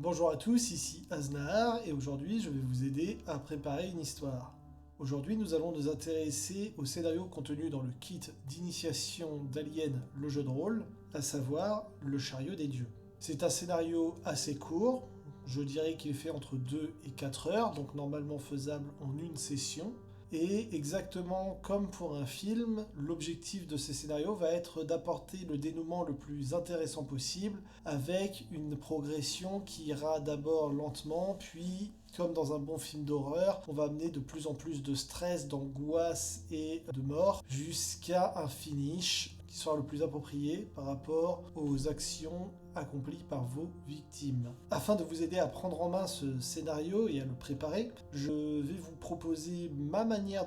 Bonjour à tous, ici Aznahar et aujourd'hui je vais vous aider à préparer une histoire. Aujourd'hui nous allons nous intéresser au scénario contenu dans le kit d'initiation d'Alien le jeu de rôle, à savoir le chariot des dieux. C'est un scénario assez court, je dirais qu'il est fait entre 2 et 4 heures, donc normalement faisable en une session. Et exactement comme pour un film, l'objectif de ces scénarios va être d'apporter le dénouement le plus intéressant possible, avec une progression qui ira d'abord lentement, puis, comme dans un bon film d'horreur, on va amener de plus en plus de stress, d'angoisse et de mort, jusqu'à un finish qui sera le plus approprié par rapport aux actions accomplies par vos victimes. Afin de vous aider à prendre en main ce scénario et à le préparer, je vais vous proposer ma manière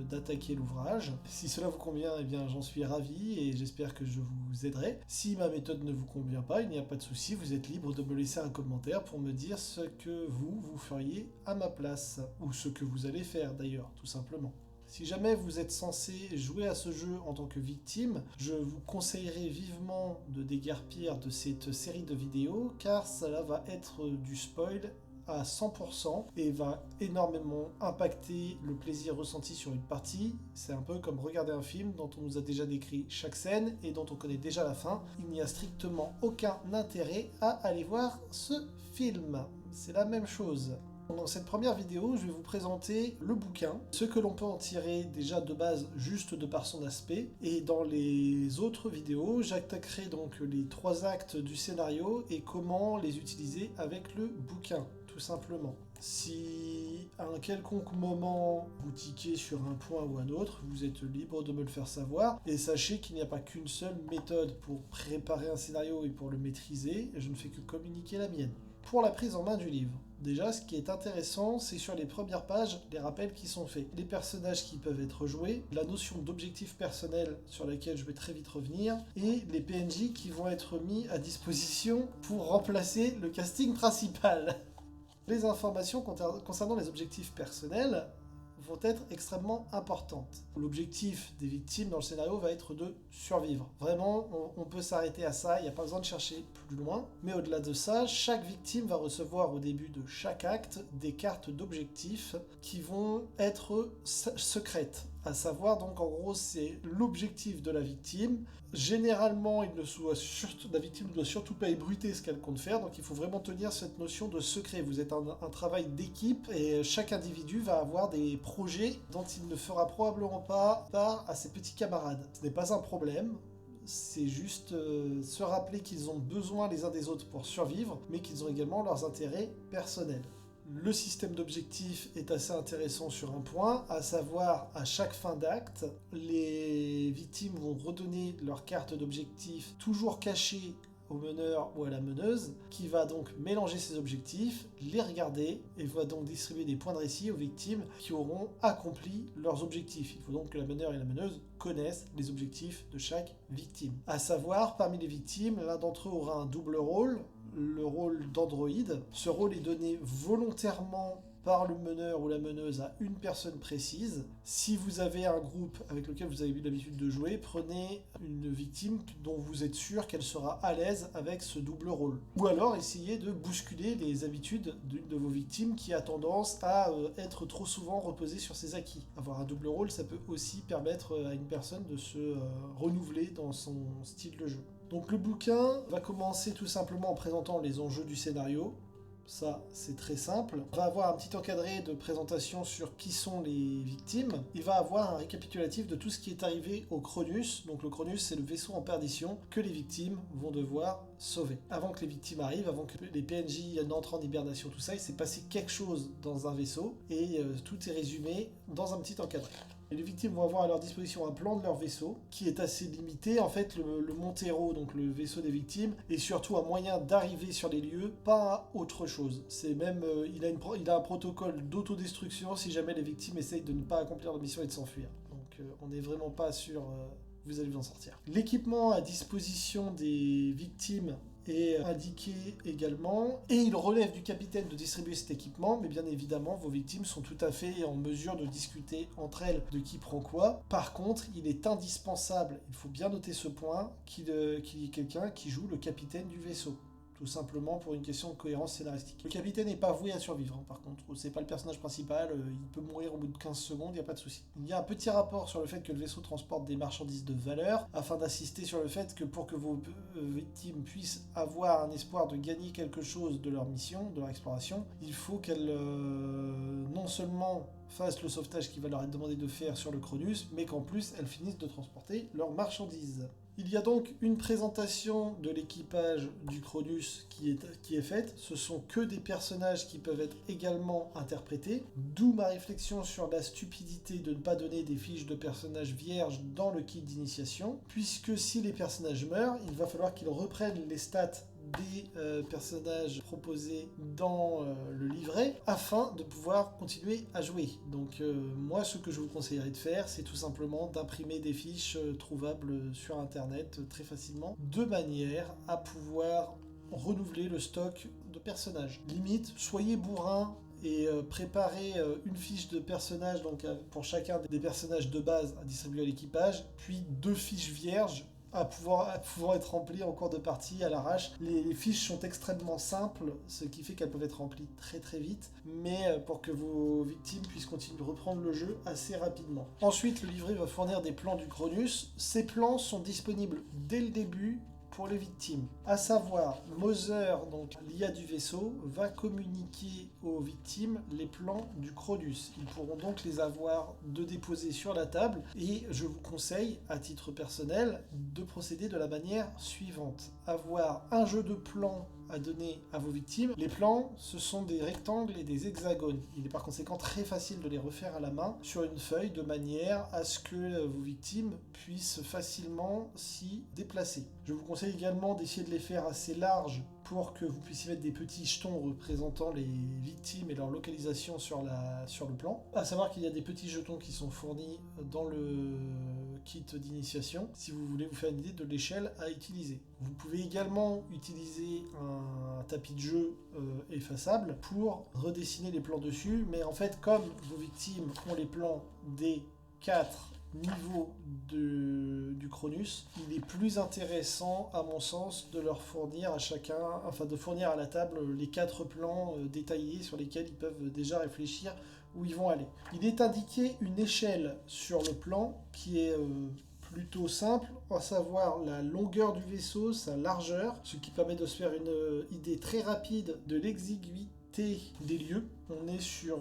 d'attaquer l'ouvrage. Si cela vous convient, eh bien j'en suis ravi et j'espère que je vous aiderai. Si ma méthode ne vous convient pas, il n'y a pas de souci, vous êtes libre de me laisser un commentaire pour me dire ce que vous feriez à ma place, ou ce que vous allez faire d'ailleurs, tout simplement. Si jamais vous êtes censé jouer à ce jeu en tant que victime, je vous conseillerais vivement de déguerpir de cette série de vidéos, car cela va être du spoil à 100% et va énormément impacter le plaisir ressenti sur une partie. C'est un peu comme regarder un film dont on nous a déjà décrit chaque scène et dont on connaît déjà la fin. Il n'y a strictement aucun intérêt à aller voir ce film. C'est la même chose. Dans cette première vidéo, je vais vous présenter le bouquin, ce que l'on peut en tirer déjà de base juste de par son aspect, et dans les autres vidéos, j'attaquerai donc les 3 actes du scénario et comment les utiliser avec le bouquin, tout simplement. Si à un quelconque moment vous tiquez sur un point ou un autre, vous êtes libre de me le faire savoir, et sachez qu'il n'y a pas qu'une seule méthode pour préparer un scénario et pour le maîtriser, je ne fais que communiquer la mienne. Pour la prise en main du livre, déjà ce qui est intéressant, c'est sur les premières pages, les rappels qui sont faits, les personnages qui peuvent être joués, la notion d'objectif personnel sur laquelle je vais très vite revenir, et les PNJ qui vont être mis à disposition pour remplacer le casting principal. Les informations concernant les objectifs personnels vont être extrêmement importantes. L'objectif des victimes dans le scénario va être de survivre. Vraiment, on peut s'arrêter à ça, il n'y a pas besoin de chercher plus loin. Mais au-delà de ça, chaque victime va recevoir au début de chaque acte des cartes d'objectifs qui vont être secrètes. À savoir, donc en gros, c'est l'objectif de la victime. Généralement, la victime ne doit surtout pas ébruiter ce qu'elle compte faire, donc il faut vraiment tenir cette notion de secret. Vous êtes un travail d'équipe et chaque individu va avoir des projets dont il ne fera probablement pas part à ses petits camarades. Ce n'est pas un problème. C'est juste se rappeler qu'ils ont besoin les uns des autres pour survivre, mais qu'ils ont également leurs intérêts personnels. Le système d'objectifs est assez intéressant sur un point, à savoir à chaque fin d'acte, les victimes vont redonner leur carte d'objectifs toujours cachée au meneur ou à la meneuse, qui va donc mélanger ses objectifs, les regarder, et va donc distribuer des points de récit aux victimes qui auront accompli leurs objectifs. Il faut donc que la meneur et la meneuse connaissent les objectifs de chaque victime. À savoir, parmi les victimes, l'un d'entre eux aura un double rôle, le rôle d'androïde. Ce rôle est donné volontairement par le meneur ou la meneuse à une personne précise. Si vous avez un groupe avec lequel vous avez eu l'habitude de jouer, prenez une victime dont vous êtes sûr qu'elle sera à l'aise avec ce double rôle. Ou alors essayez de bousculer les habitudes d'une de vos victimes qui a tendance à être trop souvent reposée sur ses acquis. Avoir un double rôle, ça peut aussi permettre à une personne de se renouveler dans son style de jeu. Donc le bouquin va commencer tout simplement en présentant les enjeux du scénario. Ça, c'est très simple. On va avoir un petit encadré de présentation sur qui sont les victimes. Il va avoir un récapitulatif de tout ce qui est arrivé au Cronus. Donc le Cronus, c'est le vaisseau en perdition que les victimes vont devoir sauver. Avant que les victimes arrivent, avant que les PNJ n'entrent en hibernation, tout ça, il s'est passé quelque chose dans un vaisseau et tout est résumé dans un petit encadré. Et les victimes vont avoir à leur disposition un plan de leur vaisseau qui est assez limité. En fait, le Montero, donc le vaisseau des victimes, est surtout un moyen d'arriver sur les lieux, pas autre chose. C'est même, il a un protocole d'autodestruction si jamais les victimes essayent de ne pas accomplir leur mission et de s'enfuir. Donc on n'est vraiment pas sûr vous allez vous en sortir. L'équipement à disposition des victimes est indiqué également, et il relève du capitaine de distribuer cet équipement, mais bien évidemment vos victimes sont tout à fait en mesure de discuter entre elles de qui prend quoi. Par contre, il est indispensable, il faut bien noter ce point, qu'il y ait quelqu'un qui joue le capitaine du vaisseau. tout simplement pour une question de cohérence scénaristique. Le capitaine n'est pas voué à survivre, par contre, c'est pas le personnage principal, il peut mourir au bout de 15 secondes, il n'y a pas de souci. Il y a un petit rapport sur le fait que le vaisseau transporte des marchandises de valeur, afin d'insister sur le fait que pour que vos victimes puissent avoir un espoir de gagner quelque chose de leur mission, de leur exploration, il faut qu'elles non seulement fassent le sauvetage qu'il va leur être demandé de faire sur le Cronus, mais qu'en plus elles finissent de transporter leurs marchandises. Il y a donc une présentation de l'équipage du Cronus qui est faite. Ce sont que des personnages qui peuvent être également interprétés, d'où ma réflexion sur la stupidité de ne pas donner des fiches de personnages vierges dans le kit d'initiation, puisque si les personnages meurent, il va falloir qu'ils reprennent les stats des personnages proposés dans le livret afin de pouvoir continuer à jouer. Donc moi ce que je vous conseillerais de faire, c'est tout simplement d'imprimer des fiches trouvables sur internet très facilement, de manière à pouvoir renouveler le stock de personnages. Limite, soyez bourrin et préparez une fiche de personnages donc, pour chacun des personnages de base à distribuer à l'équipage, puis 2 fiches vierges à pouvoir être remplies en cours de partie à l'arrache. Les fiches sont extrêmement simples, ce qui fait qu'elles peuvent être remplies très très vite, mais pour que vos victimes puissent continuer de reprendre le jeu assez rapidement. Ensuite, le livret va fournir des plans du Cronus. Ces plans sont disponibles dès le début pour les victimes. À savoir, Moser, donc l'IA du vaisseau, va communiquer aux victimes les plans du Cronus. Ils pourront donc les avoir de déposer sur la table et je vous conseille, à titre personnel, de procéder de la manière suivante. Avoir un jeu de plans à donner à vos victimes. Les plans, ce sont des rectangles et des hexagones. Il est par conséquent très facile de les refaire à la main sur une feuille de manière à ce que vos victimes puissent facilement s'y déplacer. Je vous conseille également d'essayer de les faire assez larges pour que vous puissiez mettre des petits jetons représentant les victimes et leur localisation sur le plan. À savoir qu'il y a des petits jetons qui sont fournis dans le kit d'initiation si vous voulez vous faire une idée de l'échelle à utiliser. Vous pouvez également utiliser un tapis de jeu effaçable pour redessiner les plans dessus, mais en fait comme vos victimes ont les plans des 4 niveaux du Cronus, il est plus intéressant à mon sens de leur fournir à chacun, enfin de fournir à la table les 4 plans détaillés sur lesquels ils peuvent déjà réfléchir où ils vont aller. Il est indiqué une échelle sur le plan qui est plutôt simple, à savoir la longueur du vaisseau, sa largeur, ce qui permet de se faire une idée très rapide de l'exiguïté des lieux. On est sur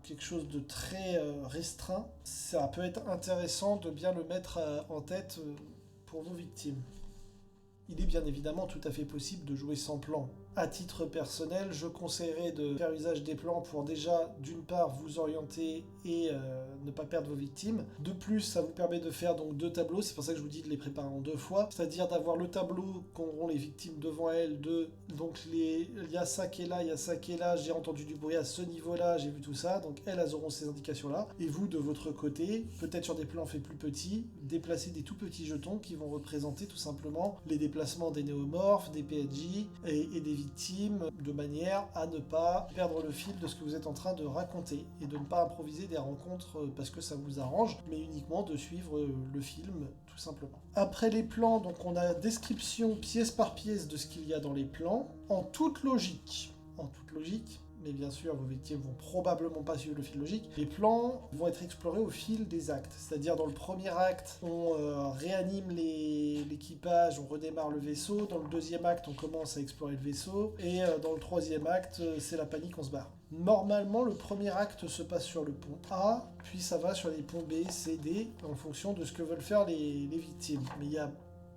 quelque chose de très restreint. Ça peut être intéressant de bien le mettre en tête pour vos victimes. Il est bien évidemment tout à fait possible de jouer sans plan. À titre personnel, je conseillerais de faire usage des plans pour déjà, d'une part, vous orienter et ne pas perdre vos victimes. De plus, ça vous permet de faire donc 2 tableaux, c'est pour ça que je vous dis de les préparer en 2 fois, c'est-à-dire d'avoir le tableau qu'auront les victimes devant elles, donc il y a ça qui est là, il y a ça qui est là, j'ai entendu du bruit à ce niveau-là, j'ai vu tout ça, donc elles auront ces indications-là. Et vous, de votre côté, peut-être sur des plans faits plus petits, déplacer des tout petits jetons qui vont représenter tout simplement les déplacements des néomorphes, des PNJ et des victimes, de manière à ne pas perdre le fil de ce que vous êtes en train de raconter et de ne pas improviser des rencontres parce que ça vous arrange, mais uniquement de suivre le film tout simplement. Après les plans, donc on a description pièce par pièce de ce qu'il y a dans les plans, en toute logique, mais bien sûr vos victimes vont probablement pas suivre le fil logique, les plans vont être explorés au fil des actes. C'est-à-dire dans le premier acte, on réanime l'équipage, on redémarre le vaisseau, dans le deuxième acte, on commence à explorer le vaisseau, et dans le troisième acte, c'est la panique, on se barre. Normalement, le premier acte se passe sur le pont A, puis ça va sur les ponts B, C, D, en fonction de ce que veulent faire les victimes. Mais il y a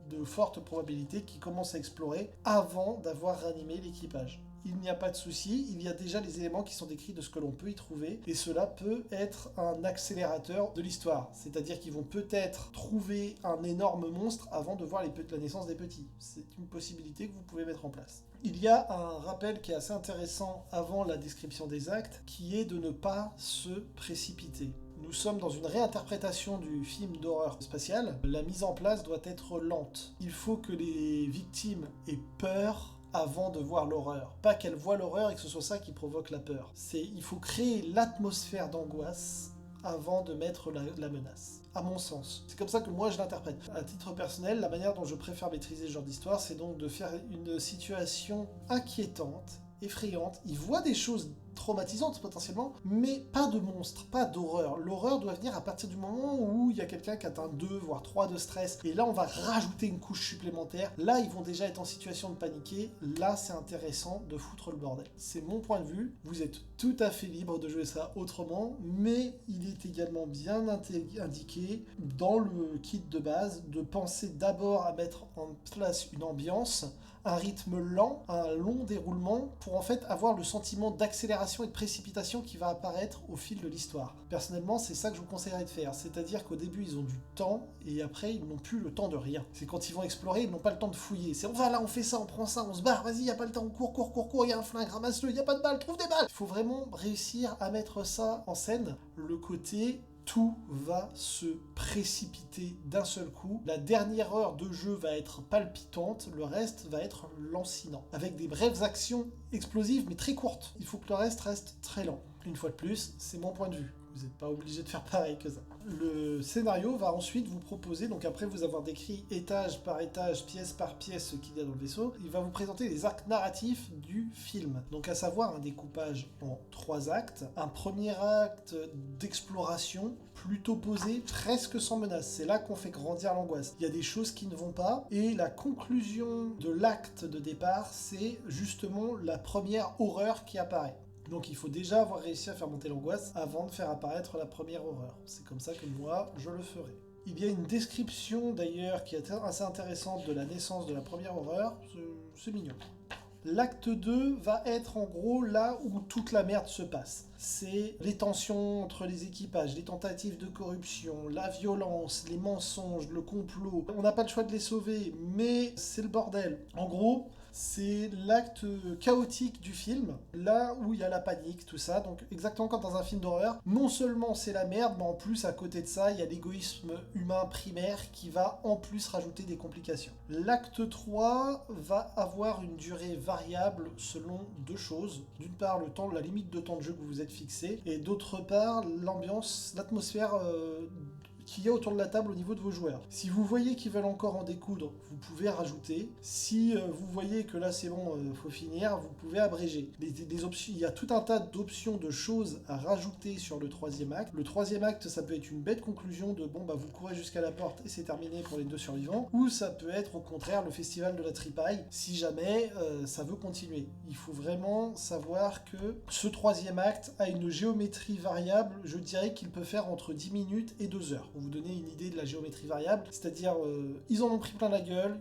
de fortes probabilités qu'ils commencent à explorer avant d'avoir ranimé l'équipage. Il n'y a pas de souci, il y a déjà les éléments qui sont décrits de ce que l'on peut y trouver, et cela peut être un accélérateur de l'histoire. C'est-à-dire qu'ils vont peut-être trouver un énorme monstre avant de voir la naissance des petits. C'est une possibilité que vous pouvez mettre en place. Il y a un rappel qui est assez intéressant avant la description des actes, qui est de ne pas se précipiter. Nous sommes dans une réinterprétation du film d'horreur spatiale. La mise en place doit être lente. Il faut que les victimes aient peur avant de voir l'horreur. Pas qu'elles voient l'horreur et que ce soit ça qui provoque la peur. Il faut créer l'atmosphère d'angoisse avant de mettre la menace. À mon sens. C'est comme ça que moi je l'interprète. À titre personnel, la manière dont je préfère maîtriser ce genre d'histoire, c'est donc de faire une situation inquiétante, effrayante. Il voit des choses traumatisantes potentiellement, mais pas de monstres, pas d'horreur. L'horreur doit venir à partir du moment où il y a quelqu'un qui atteint 2 voire 3 de stress, et là on va rajouter une couche supplémentaire. Là ils vont déjà être en situation de paniquer, là c'est intéressant de foutre le bordel. C'est mon point de vue, vous êtes tout à fait libre de jouer ça autrement, mais il est également bien indiqué dans le kit de base de penser d'abord à mettre en place une ambiance, un rythme lent, un long déroulement, pour en fait avoir le sentiment d'accélération et de précipitation qui va apparaître au fil de l'histoire. Personnellement, c'est ça que je vous conseillerais de faire, c'est-à-dire qu'au début, ils ont du temps, et après, ils n'ont plus le temps de rien. C'est quand ils vont explorer, ils n'ont pas le temps de fouiller. C'est on va là, on fait ça, on prend ça, on se barre, vas-y, y a pas le temps, on court, y a un flingue, ramasse-le, y a pas de balles, trouve des balles. Il faut vraiment réussir à mettre ça en scène, le côté... Tout va se précipiter d'un seul coup. La dernière heure de jeu va être palpitante, le reste va être lancinant. Avec des brèves actions explosives mais très courtes. Il faut que le reste très lent. Une fois de plus, c'est mon point de vue. Vous n'êtes pas obligé de faire pareil que ça. Le scénario va ensuite vous proposer, donc après vous avoir décrit étage par étage, pièce par pièce ce qu'il y a dans le vaisseau, il va vous présenter les arcs narratifs du film. Donc à savoir un découpage en 3 actes. Un premier acte d'exploration, plutôt posé, presque sans menace. C'est là qu'on fait grandir l'angoisse. Il y a des choses qui ne vont pas, et la conclusion de l'acte de départ, c'est justement la première horreur qui apparaît. Donc il faut déjà avoir réussi à faire monter l'angoisse avant de faire apparaître la première horreur. C'est comme ça que moi, je le ferai. Il y a une description d'ailleurs qui est assez intéressante de la naissance de la première horreur. C'est mignon. L'acte 2 va être en gros là où toute la merde se passe. C'est les tensions entre les équipages, les tentatives de corruption, la violence, les mensonges, le complot. On n'a pas le choix de les sauver, mais c'est le bordel. En gros, c'est l'acte chaotique du film, là où il y a la panique, tout ça. Donc exactement comme dans un film d'horreur, non seulement c'est la merde, mais en plus à côté de ça, il y a l'égoïsme humain primaire qui va en plus rajouter des complications. L'acte 3 va avoir une durée variable selon 2 choses. D'une part, le temps, la limite de temps de jeu que vous vous êtes fixé, et d'autre part, l'ambiance, l'atmosphère qu'il y a autour de la table au niveau de vos joueurs. Si vous voyez qu'ils veulent encore en découdre, vous pouvez rajouter. Si vous voyez que là c'est bon, faut finir, vous pouvez abréger. Les options, il y a tout un tas d'options, de choses à rajouter sur le 3e acte. Le 3e acte, ça peut être une bête conclusion de bon bah vous courez jusqu'à la porte et c'est terminé pour les 2 survivants, ou ça peut être au contraire le festival de la tripaille si jamais ça veut continuer. Il faut vraiment savoir que ce 3e acte a une géométrie variable, je dirais qu'il peut faire entre 10 minutes et 2 heures. Pour vous donner une idée de la géométrie variable, c'est-à-dire ils en ont pris plein la gueule,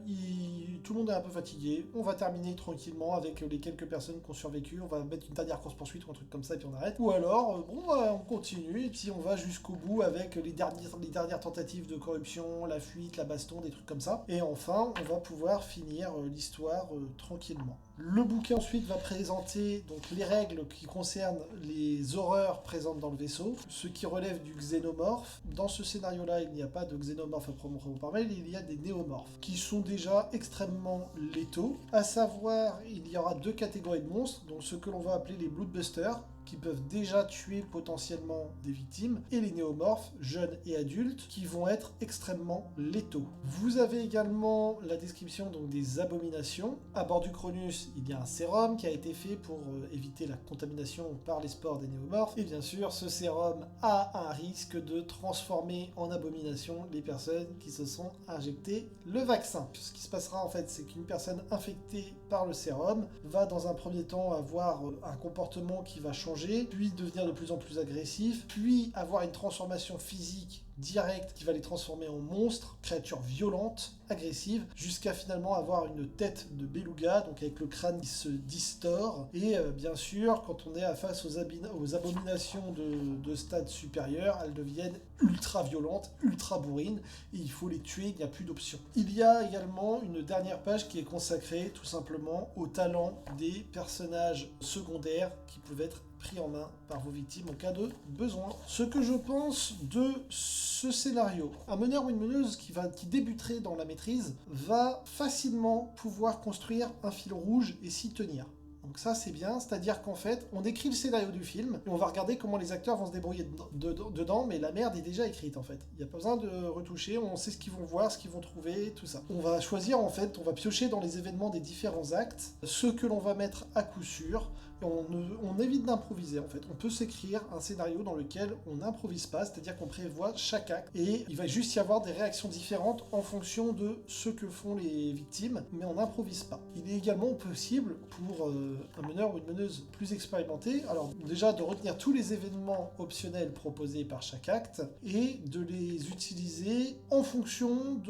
tout le monde est un peu fatigué, on va terminer tranquillement avec les quelques personnes qui ont survécu, on va mettre une dernière course-poursuite ou un truc comme ça et puis on arrête. Ou alors, on continue et puis on va jusqu'au bout avec les dernières tentatives de corruption, la fuite, la baston, des trucs comme ça. Et enfin, on va pouvoir finir l'histoire tranquillement. Le bouquin ensuite va présenter donc les règles qui concernent les horreurs présentes dans le vaisseau, ce qui relève du xénomorphe. Dans ce scénario-là, il n'y a pas de xénomorphe à proprement parler, il y a des néomorphes, qui sont déjà extrêmement létaux. À savoir, il y aura 2 catégories de monstres, donc ce que l'on va appeler les bloodbusters, qui peuvent déjà tuer potentiellement des victimes, et les néomorphes, jeunes et adultes, qui vont être extrêmement létaux. Vous avez également la description donc, des abominations. À bord du Cronus, il y a un sérum qui a été fait pour éviter la contamination par les spores des néomorphes, et bien sûr, ce sérum a un risque de transformer en abomination les personnes qui se sont injectées le vaccin. Ce qui se passera en fait, c'est qu'une personne infectée par le sérum va dans un premier temps avoir un comportement qui va changer, puis devenir de plus en plus agressif, puis avoir une transformation physique directe qui va les transformer en monstres, créatures violentes, agressives, jusqu'à finalement avoir une tête de beluga, donc avec le crâne qui se distord. Et bien sûr, quand on est face aux abominations de stade supérieur, elles deviennent ultra violentes, ultra bourrines, et il faut les tuer, il n'y a plus d'option. Il y a également une dernière page qui est consacrée tout simplement au talent des personnages secondaires qui peuvent être pris en main par vos victimes en cas de besoin. Ce que je pense de ce scénario, un meneur ou une meneuse qui débuterait dans la maîtrise va facilement pouvoir construire un fil rouge et s'y tenir. Donc ça c'est bien, c'est-à-dire qu'en fait, on écrit le scénario du film, et on va regarder comment les acteurs vont se débrouiller dedans, mais la merde est déjà écrite en fait. Il n'y a pas besoin de retoucher, on sait ce qu'ils vont voir, ce qu'ils vont trouver, tout ça. On va choisir en fait, on va piocher dans les événements des différents actes, ceux que l'on va mettre à coup sûr, et on évite d'improviser en fait. On peut s'écrire un scénario dans lequel on n'improvise pas, c'est-à-dire qu'on prévoit chaque acte, et il va juste y avoir des réactions différentes en fonction de ce que font les victimes, mais on n'improvise pas. Il est également possible pour un meneur ou une meneuse plus expérimenté, alors déjà de retenir tous les événements optionnels proposés par chaque acte, et de les utiliser en fonction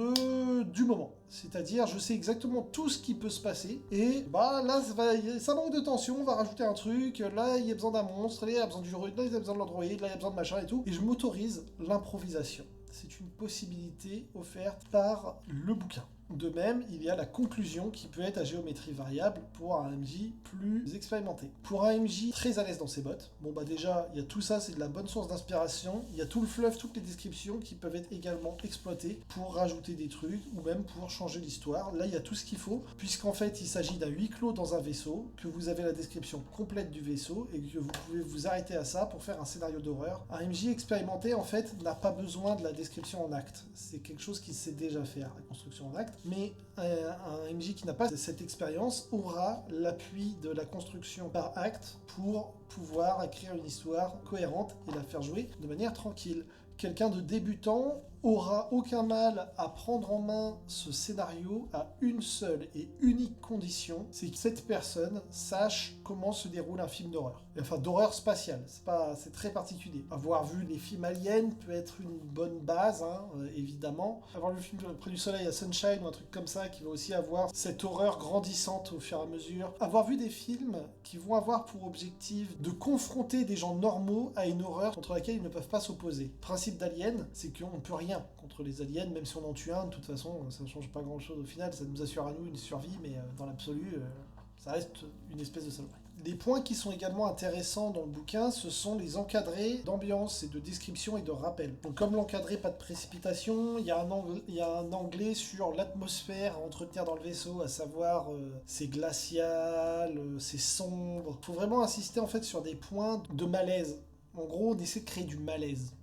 du moment. C'est-à-dire, je sais exactement tout ce qui peut se passer, et bah là, ça manque de tension, on va rajouter un truc, là il y a besoin d'un monstre, là il y a besoin du druide, là il y a besoin de l'androïde, là il y a besoin de machin et tout, et je m'autorise l'improvisation. C'est une possibilité offerte par le bouquin. De même, il y a la conclusion qui peut être à géométrie variable pour un MJ plus expérimenté. Pour un MJ très à l'aise dans ses bottes, bon bah déjà, il y a tout ça, c'est de la bonne source d'inspiration, il y a tout le fluff, toutes les descriptions qui peuvent être également exploitées pour rajouter des trucs ou même pour changer l'histoire. Là, il y a tout ce qu'il faut, puisqu'en fait, il s'agit d'un huis clos dans un vaisseau, que vous avez la description complète du vaisseau et que vous pouvez vous arrêter à ça pour faire un scénario d'horreur. Un MJ expérimenté, en fait, n'a pas besoin de la description en acte. C'est quelque chose qu'il sait déjà faire, la construction en acte. Mais un MJ qui n'a pas cette expérience aura l'appui de la construction par acte pour pouvoir écrire une histoire cohérente et la faire jouer de manière tranquille. Quelqu'un de débutant aura aucun mal à prendre en main ce scénario à une seule et unique condition, c'est que cette personne sache comment se déroule un film d'horreur. Enfin, d'horreur spatiale, c'est très particulier. Avoir vu les films aliens peut être une bonne base, hein, évidemment. Avoir le film Près du Soleil à Sunshine ou un truc comme ça qui va aussi avoir cette horreur grandissante au fur et à mesure. Avoir vu des films qui vont avoir pour objectif de confronter des gens normaux à une horreur contre laquelle ils ne peuvent pas s'opposer. Le principe d'Alien, c'est qu'on ne peut rien contre les aliens, même si on en tue un, de toute façon, ça ne change pas grand-chose au final, ça nous assure à nous une survie, mais dans l'absolu, ça reste une espèce de saloperie. Les points qui sont également intéressants dans le bouquin, ce sont les encadrés d'ambiance et de description et de rappel. Donc comme l'encadré, pas de précipitation, il y a un anglais sur l'atmosphère à entretenir dans le vaisseau, à savoir c'est glacial, c'est sombre. Il faut vraiment insister en fait sur des points de malaise. En gros, on essaie de créer du malaise.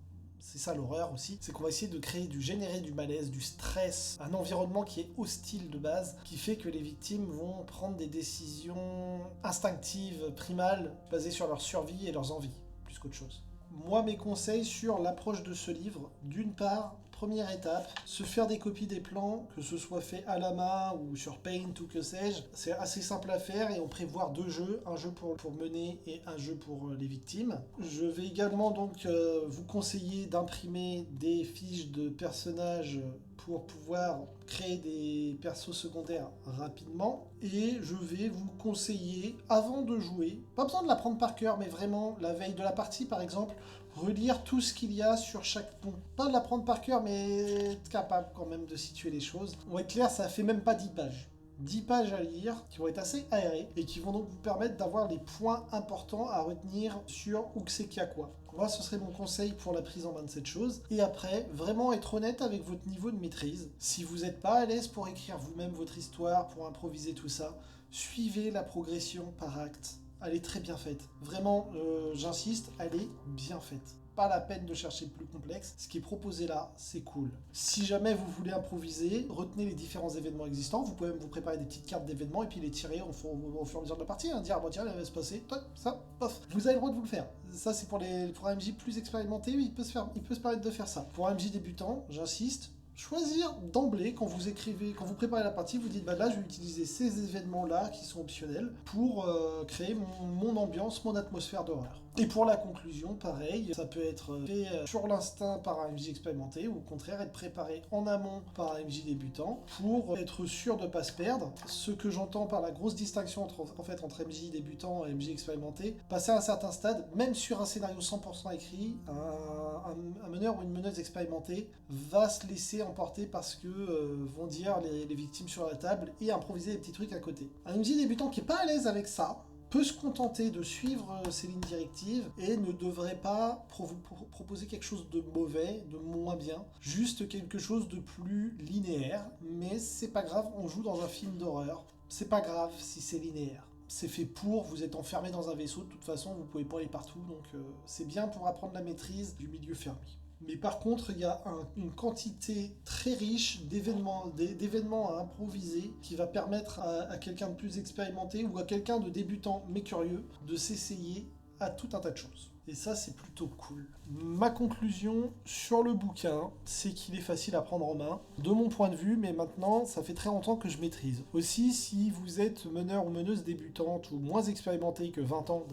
C'est ça l'horreur aussi, c'est qu'on va essayer de générer du malaise, du stress, un environnement qui est hostile de base, qui fait que les victimes vont prendre des décisions instinctives, primales, basées sur leur survie et leurs envies, plus qu'autre chose. Moi, mes conseils sur l'approche de ce livre, d'une part, première étape, se faire des copies des plans, que ce soit fait à la main ou sur Paint ou que sais-je. C'est assez simple à faire et on prévoit 2 jeux, un jeu pour mener et un jeu pour les victimes. Je vais également donc vous conseiller d'imprimer des fiches de personnages pour pouvoir créer des persos secondaires rapidement. Et je vais vous conseiller, avant de jouer, pas besoin de l'apprendre par cœur, mais vraiment la veille de la partie par exemple, relire tout ce qu'il y a sur chaque pont. Pas de l'apprendre par cœur, mais être capable quand même de situer les choses. On va être clair, ça fait même pas 10 pages. 10 pages à lire qui vont être assez aérées et qui vont donc vous permettre d'avoir les points importants à retenir sur où que c'est qu'il y a quoi. Moi, ce serait mon conseil pour la prise en main de cette chose. Et après, vraiment être honnête avec votre niveau de maîtrise. Si vous n'êtes pas à l'aise pour écrire vous-même votre histoire, pour improviser tout ça, suivez la progression par acte. Elle est très bien faite. Vraiment, j'insiste, elle est bien faite. Pas la peine de chercher le plus complexe. Ce qui est proposé là, c'est cool. Si jamais vous voulez improviser, retenez les différents événements existants. Vous pouvez même vous préparer des petites cartes d'événements et puis les tirer au fur et à mesure de la partie. Hein. Dire, ah bon tiens, il va se passer, ça, pof. Vous avez le droit de vous le faire. Ça, c'est pour un MJ plus expérimenté, il peut se permettre de faire ça. Pour un MJ débutant, j'insiste, choisir d'emblée, quand vous écrivez, quand vous préparez la partie, vous dites bah là je vais utiliser ces événements-là qui sont optionnels pour créer mon ambiance, mon atmosphère d'horreur. Et pour la conclusion, pareil, ça peut être fait sur l'instinct par un MJ expérimenté ou au contraire être préparé en amont par un MJ débutant pour être sûr de ne pas se perdre. Ce que j'entends par la grosse distinction entre MJ débutant et MJ expérimenté, passer à un certain stade, même sur un scénario 100% écrit, un meneur ou une meneuse expérimentée va se laisser emporter parce que vont dire les victimes sur la table et improviser des petits trucs à côté. Un MJ débutant qui n'est pas à l'aise avec ça, peut se contenter de suivre ces lignes directives et ne devrait pas proposer quelque chose de mauvais, de moins bien, juste quelque chose de plus linéaire, mais c'est pas grave, on joue dans un film d'horreur, c'est pas grave si c'est linéaire. c'est fait pour, vous êtes enfermé dans un vaisseau, de toute façon vous pouvez pas aller partout, donc c'est bien pour apprendre la maîtrise du milieu fermé. Mais par contre, il y a une quantité très riche d'événements à improviser qui va permettre à quelqu'un de plus expérimenté ou à quelqu'un de débutant mais curieux de s'essayer à tout un tas de choses. Et ça, c'est plutôt cool. Ma conclusion sur le bouquin, c'est qu'il est facile à prendre en main, de mon point de vue, mais maintenant, ça fait très longtemps que je maîtrise. Aussi, si vous êtes meneur ou meneuse débutante ou moins expérimenté que 20 ans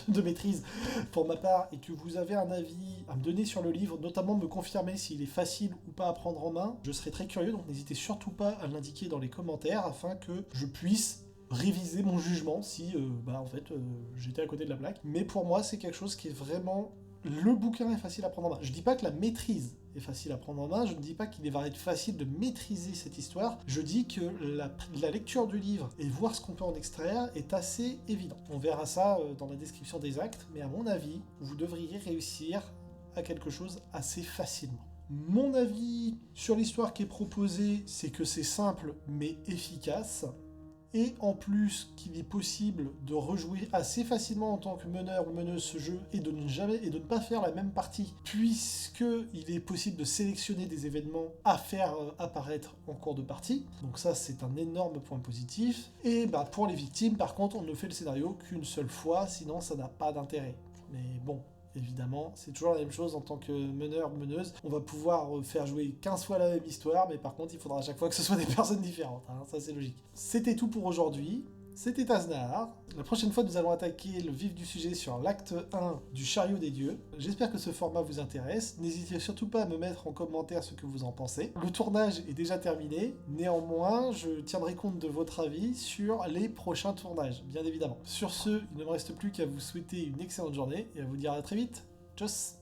de maîtrise pour ma part, et que vous avez un avis à me donner sur le livre, notamment me confirmer s'il est facile ou pas à prendre en main, je serais très curieux, donc n'hésitez surtout pas à l'indiquer dans les commentaires afin que je puisse réviser mon jugement si j'étais à côté de la plaque. Mais pour moi, c'est quelque chose qui est vraiment... Le bouquin est facile à prendre en main. Je dis pas que la maîtrise est facile à prendre en main, je ne dis pas qu'il va être facile de maîtriser cette histoire, je dis que la lecture du livre et voir ce qu'on peut en extraire est assez évident. On verra ça dans la description des actes, mais à mon avis, vous devriez réussir à quelque chose assez facilement. Mon avis sur l'histoire qui est proposée, c'est que c'est simple mais efficace. Et en plus qu'il est possible de rejouer assez facilement en tant que meneur ou meneuse ce jeu et de ne pas faire la même partie, puisqu'il est possible de sélectionner des événements à faire apparaître en cours de partie. Donc ça, c'est un énorme point positif. Et pour les victimes, par contre, on ne fait le scénario qu'une seule fois, sinon ça n'a pas d'intérêt. Mais bon, évidemment, c'est toujours la même chose en tant que meneur ou meneuse. On va pouvoir faire jouer 15 fois la même histoire, mais par contre, il faudra à chaque fois que ce soit des personnes différentes. Ça, c'est logique. C'était tout pour aujourd'hui. C'était Aznar. La prochaine fois, nous allons attaquer le vif du sujet sur l'acte 1 du Chariot des Dieux. J'espère que ce format vous intéresse. N'hésitez surtout pas à me mettre en commentaire ce que vous en pensez. Le tournage est déjà terminé. Néanmoins, je tiendrai compte de votre avis sur les prochains tournages, bien évidemment. Sur ce, il ne me reste plus qu'à vous souhaiter une excellente journée et à vous dire à très vite. Tchuss!